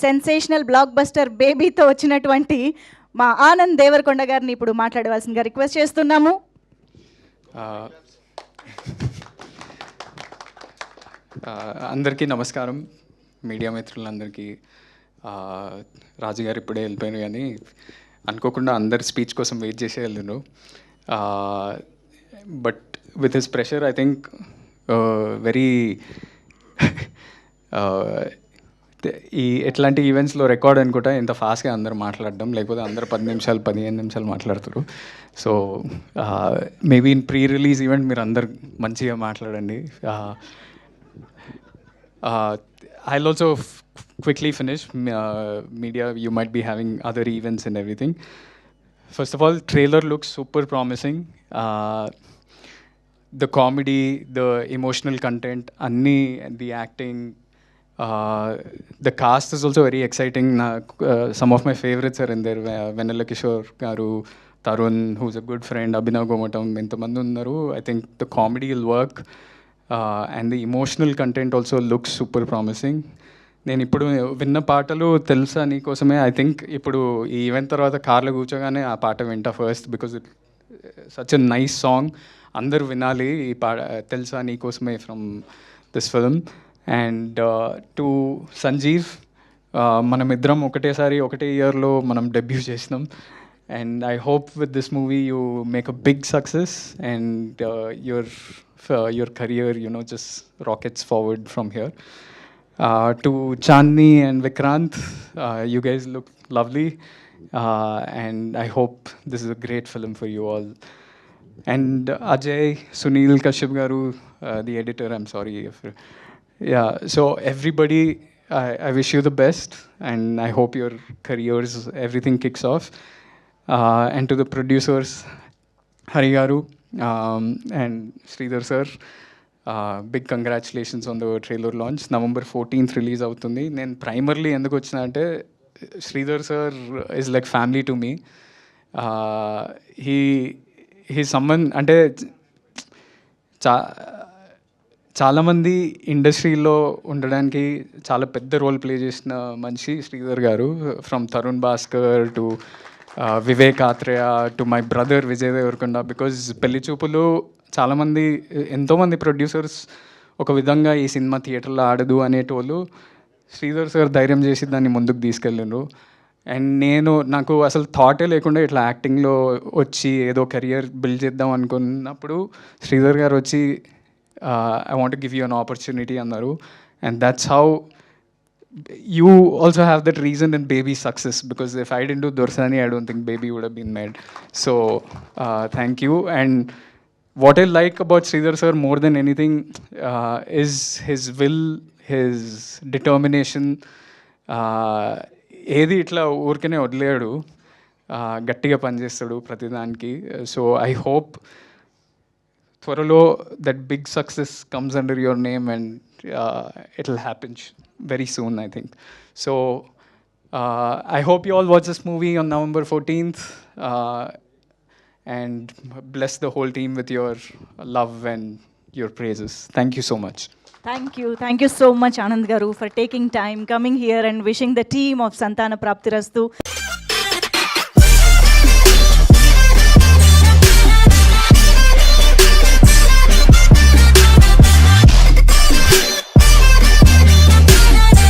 Sensational block buster బేబీతో వచ్చినటువంటి మా ఆనంద్ దేవరకొండ గారిని ఇప్పుడు మాట్లాడవలసిందిగా రిక్వెస్ట్ చేస్తున్నాము. అందరికీ నమస్కారం, మీడియా మిత్రులందరికీ. రాజుగారు ఇప్పుడే వెళ్ళిపోయాను, కానీ అనుకోకుండా అందరు స్పీచ్ కోసం వెయిట్ చేసే వెళ్ళాను. But with his pressure I think very ఈ ఎట్లాంటి ఈవెంట్స్లో రికార్డ్ అనుకుంటా ఇంత ఫాస్ట్గా అందరూ మాట్లాడడం, లేకపోతే అందరు 10 నిమిషాలు 15 నిమిషాలు మాట్లాడుతారు. So maybe in pre release event మీరు అందరు మంచిగా మాట్లాడండి. I'll also quickly finish. Media, you might be having other events and everything. First of all, trailer looks super promising. The comedy, the emotional content, the acting, the cast is also very exciting. Some of my favorites are in there. Vennela Kishore garu, Tarun, who's a good friend, Abhinav Gomatam, ఇంతమంది ఉన్నారు. I think the comedy will work. And the emotional content also looks super promising. నేను ఇప్పుడు విన్న పాటలు తెలుసా నీకోసమే. I think ఇప్పుడు ఈ ఈవెంట్ తర్వాత కార్లో కూర్చోగానే ఆ పాట వింటా first, because it such a nice song. అందరూ వినాలి ఈ పాట, తెలుసా నీకోసమే, from this film. And to Sanjeev, మనమిద్దరం ఒకటే ఇయర్లో మనం డెబ్యూ చేసినాం. And I hope with this movie you make a big success, and your career, just rockets forward from here. To Chandni and Vikrant, you guys look lovely, and I hope this is a great film for you all. And Ajay, Sunil Kashyap garu, the editor, I'm sorry if... Yeah, so everybody, I wish you the best, and I hope your careers, everything kicks off. And to the producers, Hari Garu and Sridhar sir, big congratulations on the trailer launch. November 14th release అవుతుంది. నేను primarily ఎందుకు వచ్చిన అంటే, Sridhar sir is like family to me. He someone అంటే చాలామంది ఇండస్ట్రీలో ఉండడానికి చాలా పెద్ద రోల్ ప్లే చేసిన మనిషి శ్రీధర్ గారు. From Tarun Bhaskar to Vivek Athreya to my brother Vijay Deverakonda. Because Pelli Choopulu చాలామంది, ఎంతోమంది ప్రొడ్యూసర్స్ ఒక విధంగా ఈ సినిమా థియేటర్లో ఆడదు అనేటోళ్ళు, శ్రీధర్ సార్ ధైర్యం చేసి దాన్ని ముందుకు తీసుకెళ్ళిండ్రు. అండ్ నాకు అసలు థాటే లేకుండా ఇట్లా యాక్టింగ్లో వచ్చి ఏదో కెరియర్ బిల్డ్ చేద్దాం అనుకున్నప్పుడు శ్రీధర్ గారు వచ్చి I want give you an opportunity అన్నారు. And that's how you also have that reason in Baby's success, because if I didn't do Dorsani, I don't think Baby would have been made. So thank you. And what I like about Sridhar sir more than anything is his will, his determination. ఏది ఇట్లా ఊరికనే వదిలేడు, గట్టిగా పనిచేస్తాడు ప్రతిదానికి. So I hope త్వరలో that big success comes under your name, and it'll happen very soon, I think. So I hope you all watch this movie on November 14th, and bless the whole team with your love and your praises. Thank you so much. Thank you so much, Anand garu, for taking time, coming here and wishing the team of Santana Praptirastu